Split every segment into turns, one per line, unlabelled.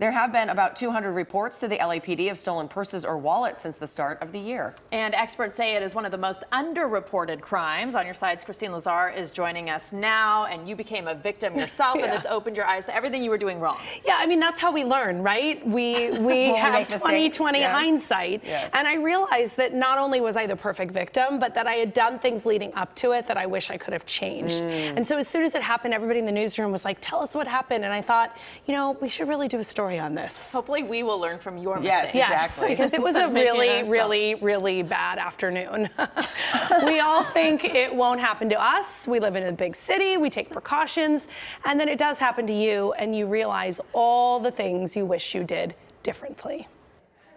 There have been about 200 reports to the LAPD of stolen purses or wallets since the start of the year.
And experts say it is one of the most underreported crimes. On your sides, Christine Lazar is joining us now, and you became a victim yourself, and this opened your eyes to everything you were doing wrong.
Yeah, I mean, that's how we learn, right? We have 20/20 hindsight, and I realized that not only was I the perfect victim, but that I had done things leading up to it that I wish I could have changed. And so as soon as it happened, everybody in the newsroom was like, tell us what happened. And I thought, you know, we should really do a story on this.
Hopefully we will learn from your mistakes.
Yes, exactly.
Because it was a really bad afternoon. We all think it won't happen to us. We live in a big city, we take precautions, and then it does happen to you, and you realize all the things you wish you did differently.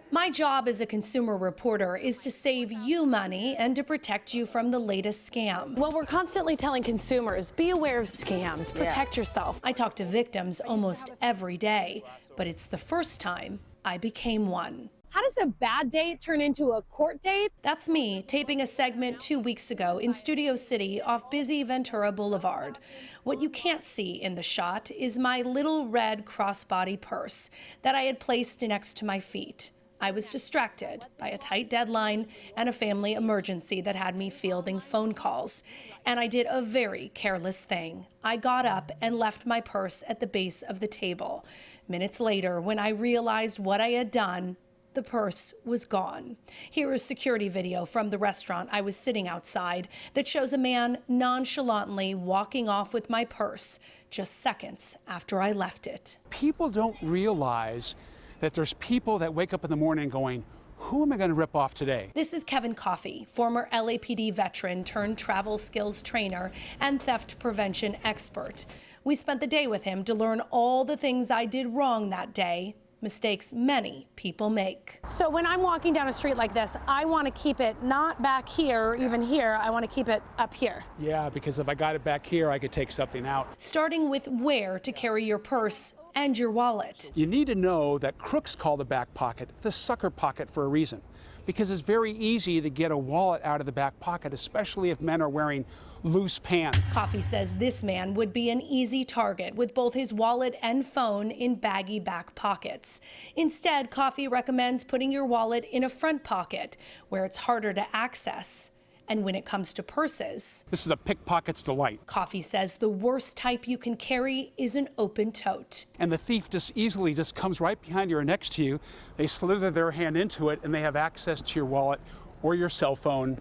My job as a consumer reporter is to save you money and to protect you from the latest scam.
Well, we're constantly telling consumers, be aware of scams, protect yourself.
I talk to victims almost every day, but it's the first time I became one.
How does a bad date turn into a court date?
That's me taping a segment 2 weeks ago in Studio City off busy Ventura Boulevard. What you can't see in the shot is my little red crossbody purse that I had placed next to my feet. I was distracted by a tight deadline and a family emergency that had me fielding phone calls. And I did a very careless thing. I got up and left my purse at the base of the table. Minutes later, when I realized what I had done, the purse was gone. Here is security video from the restaurant I was sitting outside that shows a man nonchalantly walking off with my purse just seconds after I left it.
People don't realize that there's people that wake up in the morning going, who am I going to rip off today?
This is Kevin Coffey, former LAPD veteran turned travel skills trainer and theft prevention expert. We spent the day with him to learn all the things I did wrong that day, mistakes many people make.
So when I'm walking down a street like this, I want to keep it not back here or even here, I want to keep it up here.
Yeah, because if I got it back here, I could take something out.
Starting with where to carry your purse and your wallet.
You need to know that crooks call the back pocket the sucker pocket for a reason, because it's very easy to get a wallet out of the back pocket, especially if men are wearing loose pants.
Coffey says this man would be an easy target with both his wallet and phone in baggy back pockets. Instead, Coffey recommends putting your wallet in a front pocket where it's harder to access. And when it comes to purses,
this is a pickpocket's delight.
Coffey says the worst type you can carry is an open tote.
And the thief just easily comes right behind you or next to you. They slither their hand into it and they have access to your wallet or your cell phone,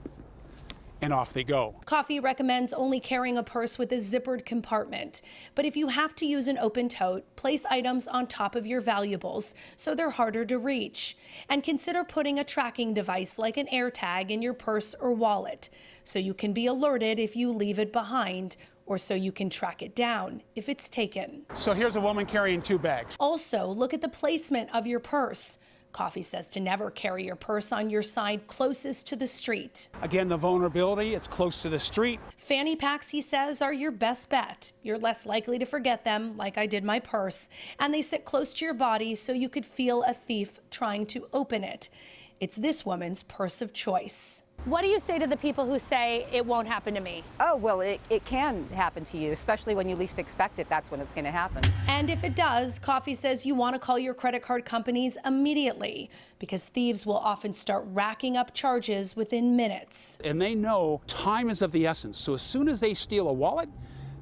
and off they go.
Coffey recommends only carrying a purse with a zippered compartment. But if you have to use an open tote, place items on top of your valuables so they're harder to reach. And consider putting a tracking device like an AirTag in your purse or wallet so you can be alerted if you leave it behind, or so you can track it down if it's taken.
So here's a woman carrying 2 bags.
Also, look at the placement of your purse. Coffey says to never carry your purse on your side closest to the street.
Again, the vulnerability, it's close to the street.
Fanny packs, he says, are your best bet. You're less likely to forget them, like I did my purse, and they sit close to your body so you could feel a thief trying to open it. It's this woman's purse of choice.
What do you say to the people who say it won't happen to me?
Oh, well, it can happen to you, especially when you least expect it. That's when it's going to happen.
And if it does, Coffey says you want to call your credit card companies immediately because thieves will often start racking up charges within minutes.
And they know time is of the essence. So as soon as they steal a wallet,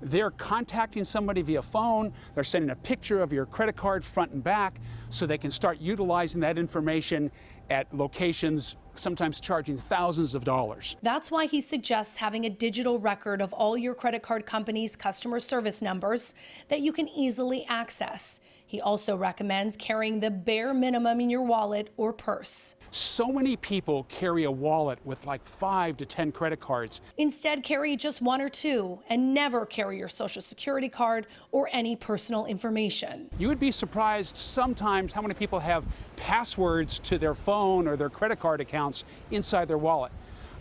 they're contacting somebody via phone, they're sending a picture of your credit card front and back so they can start utilizing that information at locations, sometimes charging thousands of dollars.
That's why he suggests having a digital record of all your credit card company's customer service numbers that you can easily access. He also recommends carrying the bare minimum in your wallet or purse.
So many people carry a wallet with like 5 to 10 credit cards.
Instead, carry just 1 or 2 and never carry your Social Security card or any personal information.
You would be surprised sometimes how many people have passwords to their phone or their credit card accounts inside their wallet.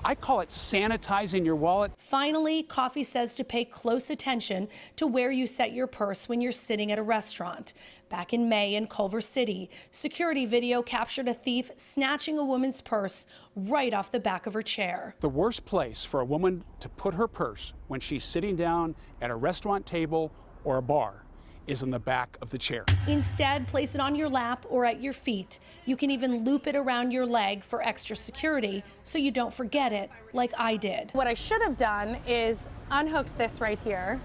I call it sanitizing your wallet.
Finally, Coffey says to pay close attention to where you set your purse when you're sitting at a restaurant. Back in May in Culver City, security video captured a thief snatching a woman's purse right off the back of her chair.
The worst place for a woman to put her purse when she's sitting down at a restaurant table or a bar is on the back of the chair.
Instead, place it on your lap or at your feet. You can even loop it around your leg for extra security so you don't forget it, like I did.
What I should have done is unhooked this right here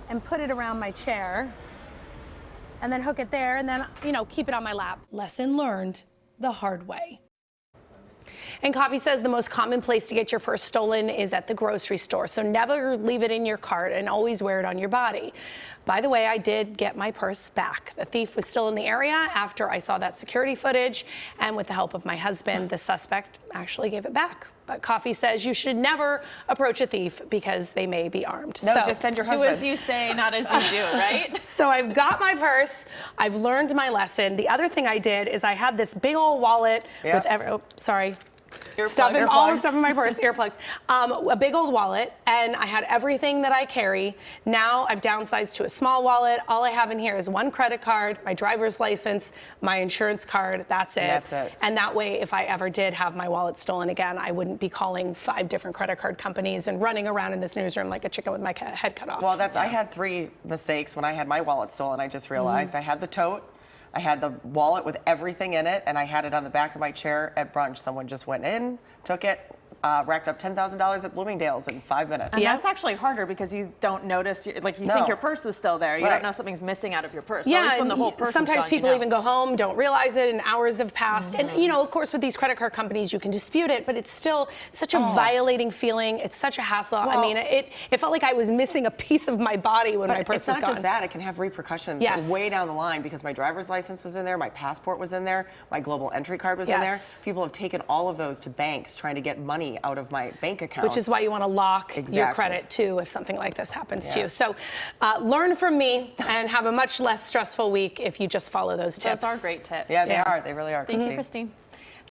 and put it around my chair and then hook it there and then, you know, keep it on my lap.
Lesson learned the hard way.
And Coffee says the most common place to get your purse stolen is at the grocery store. So never leave it in your cart and always wear it on your body. By the way, I did get my purse back. The thief was still in the area after I saw that security footage. And with the help of my husband, the suspect actually gave it back. But Coffee says you should never approach a thief because they may be armed.
No,
so
just send your husband.
Do as you say, not as you do, right?
So I've got my purse. I've learned my lesson. The other thing I did is I had this big old wallet with all the stuff in my purse, earplugs, a big old wallet, and I had everything that I carry. Now I've downsized to a small wallet. All I have in here is one credit card, my driver's license, my insurance card. That's it.
That's it.
And that way, if I ever did have my wallet stolen again, I wouldn't be calling 5 different credit card companies and running around in this newsroom like a chicken with my head cut off.
Well, I had 3 mistakes when I had my wallet stolen. I just realized I had the tote, I had the wallet with everything in it, and I had it on the back of my chair at brunch. Someone just went in, took it, racked up $10,000 at Bloomingdale's in 5 minutes.
And that's actually harder because you don't notice, you think your purse is still there. You don't know something's missing out of your purse.
Yeah,
so when the whole purse
sometimes
is gone,
people even go home, don't realize it, and hours have passed. And you know, of course, with these credit card companies, you can dispute it, but it's still such a violating feeling. It's such a hassle.
Well,
I mean, it felt like I was missing a piece of my body when my purse was gone.
It's not just that; it can have repercussions way down the line because my driver's license was in there, my passport was in there, my global entry card was in there. People have taken all of those to banks trying to get money out of my bank account.
Which is why you want to lock your credit too if something like this happens to you. So learn from me and have a much less stressful week if you just follow those tips.
Those are great tips.
Yeah, they are. They really are,
Thank you, Christine.